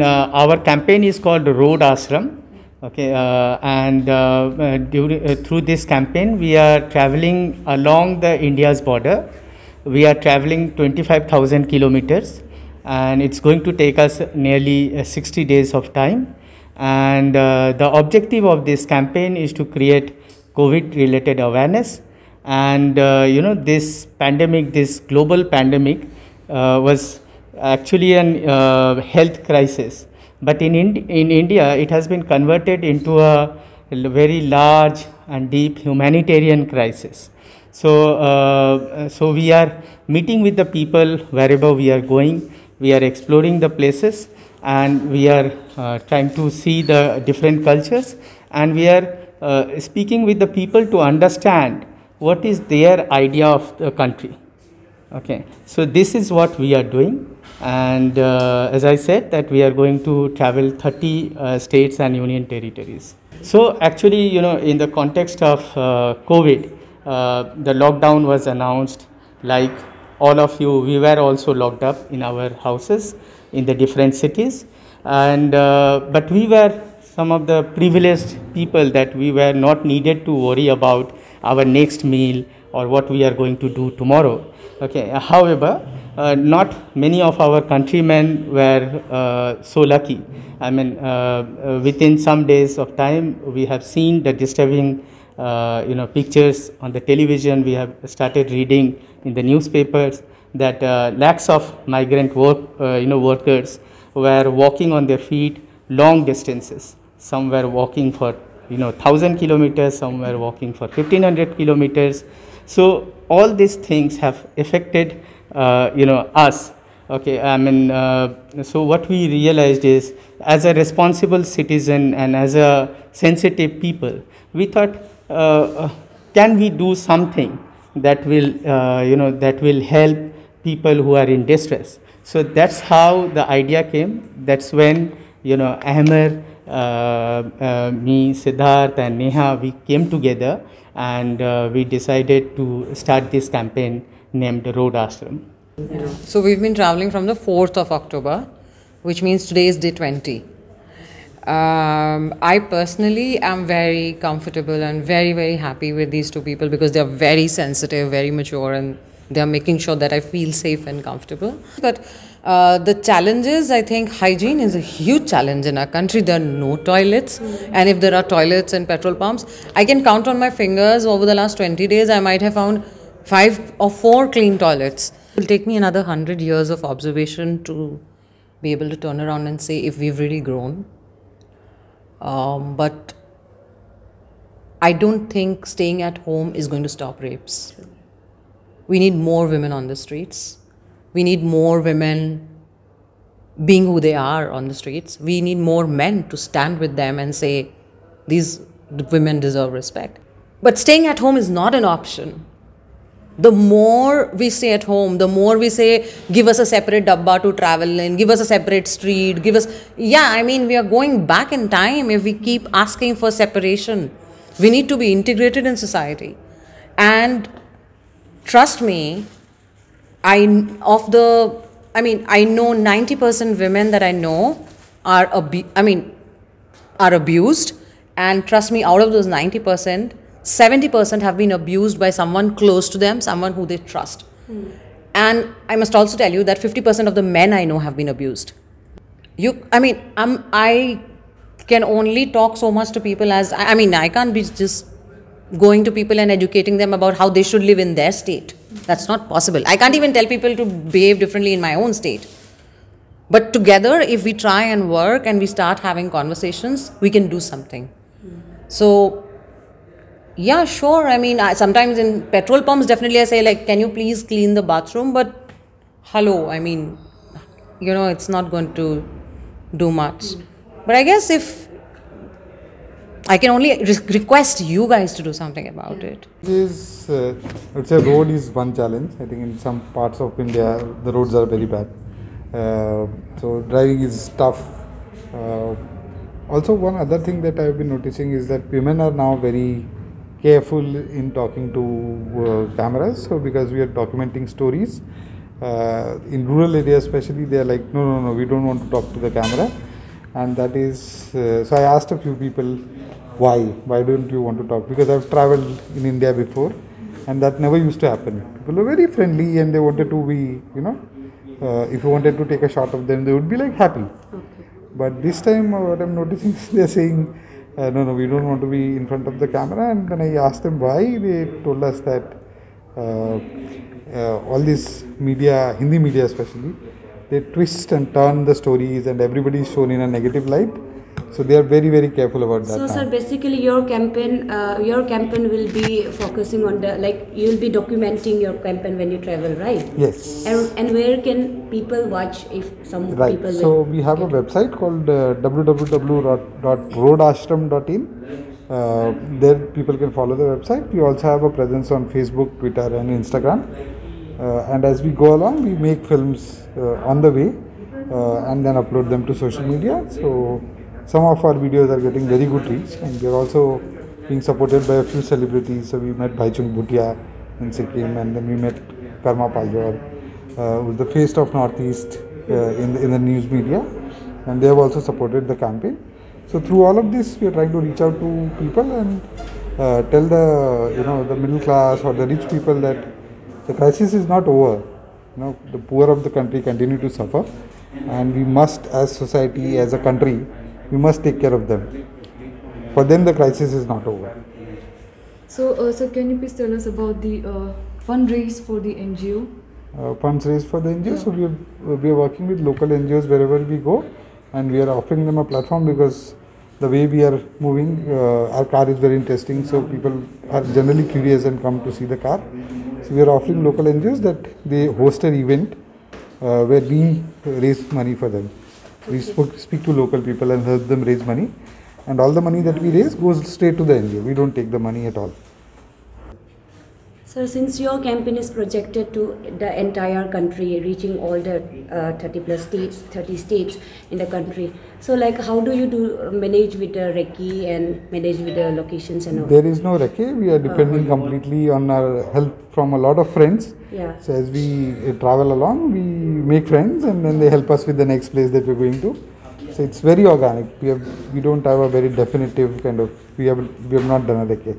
Our campaign is called Road Ashram. Okay, through this campaign, we are traveling along the India's border. We are traveling 25,000 kilometers, and it's going to take us nearly 60 days of time. And the objective of this campaign is to create COVID-related awareness. And this pandemic, this global pandemic, was actually an health crisis. But in India, it has been converted into a very large and deep humanitarian crisis. So we are meeting with the people wherever we are going. We are exploring the places, and we are trying to see the different cultures, and we are speaking with the people to understand what is their idea of the country. Okay, so this is what we are doing. And as I said, that we are going to travel 30 states and union territories. So actually, in the context of COVID, the lockdown was announced. Like all of you, we were also locked up in our houses in the different cities. And but we were some of the privileged people that we were not needed to worry about our next meal or what we are going to do tomorrow. Okay. However, not many of our countrymen were so lucky. I mean, within some days of time, we have seen the disturbing, pictures on the television. We have started reading in the newspapers that lakhs of migrant workers were walking on their feet long distances. Some were walking for 1,000 kilometers. Some were walking for 1,500 kilometers. So all these things have affected us. Okay, I mean, so what we realized is, as a responsible citizen and as a sensitive people, we thought, can we do something that will, that will help people who are in distress? So that's how the idea came. That's when, Ahmer, me, Siddharth, and Neha, we came together, and we decided to start this campaign named Road Ashram. Yeah. So we've been traveling from the 4th of October, which means today is day 20. I personally am very comfortable and very, very happy with these two people because they are very sensitive, very mature, and they are making sure that I feel safe and comfortable. But the challenges, I think hygiene is a huge challenge in our country. There are no toilets, and if there are toilets and petrol pumps, I can count on my fingers. Over the last 20 days, I might have found 5 or 4 clean toilets. It will take me another 100 years of observation to be able to turn around and say if we've really grown. But I don't think staying at home is going to stop rapes. We need more women on the streets. We need more women being who they are on the streets. We need more men to stand with them and say, these women deserve respect. But staying at home is not an option. The more we stay at home, the more we say, give us a separate dabba to travel in, give us a separate street, give us... Yeah, I mean, we are going back in time if we keep asking for separation. We need to be integrated in society. And trust me, I know 90% women that I know are abused. And trust me, out of those 90%, 70% have been abused by someone close to them, someone who they trust. And I must also tell you that 50% of the men I know have been abused. I can only talk so much to people as, I can't be just going to people and educating them about how they should live in their state. That's not possible. I can't even tell people to behave differently in my own state. But together, if we try and work and we start having conversations, we can do something. So, yeah, sure. Sometimes in petrol pumps, definitely I say, like, can you please clean the bathroom? But, hello, it's not going to do much. But I guess if I can only request you guys to do something about it. I'd say road is one challenge. I think in some parts of India, the roads are very bad. So driving is tough. Also, one other thing that I've been noticing is that women are now very careful in talking to cameras. So because we are documenting stories, in rural areas especially, they are like, no, we don't want to talk to the camera. and that is so I asked a few people why don't you want to talk, because I've traveled in India before and that never used to happen. People were very friendly and they wanted to be, if you wanted to take a shot of them, they would be like happy. But this time what I'm noticing is they're saying no, we don't want to be in front of the camera. And when I asked them why, they told us that all this media, Hindi media especially, they twist and turn the stories and everybody is shown in a negative light. So they are very, very careful about that. So sir, basically your campaign will be focusing on you will be documenting your campaign when you travel, right? Yes. And where can people watch if some Right. people will So we have a website called www.roadashram.in. There people can follow the website. We also have a presence on Facebook, Twitter and Instagram. And as we go along, we make films on the way and then upload them to social media. So some of our videos are getting very good reach, and we are also being supported by a few celebrities. So we met Bhaichung Bhutia in Sikkim, and then we met Karma Paljor, who's the face of Northeast in the news media, and they have also supported the campaign. So through all of this, we are trying to reach out to people and tell the middle class or the rich people that the crisis is not over. The poor of the country continue to suffer, and we must, as society, as a country, we must take care of them. For them, the crisis is not over. So, can you please tell us about the fundraise for the NGO? Funds raised for the NGO. So we are working with local NGOs wherever we go, and we are offering them a platform because the way we are moving, our car is very interesting. So people are generally curious and come to see the car. So we are offering local NGOs that they host an event where we raise money for them. We speak to local people and help them raise money, and all the money that we raise goes straight to the NGO. We don't take the money at all. Sir, since your campaign is projected to the entire country, reaching all the 30 states in the country, so how do you manage with the recce and manage with the locations and all? There is no recce. We are depending completely on our help from a lot of friends. Yeah. So as we travel along, we make friends, and then they help us with the next place that we're going to. So it's very organic. We don't have a very definitive kind of. We have not done a recce.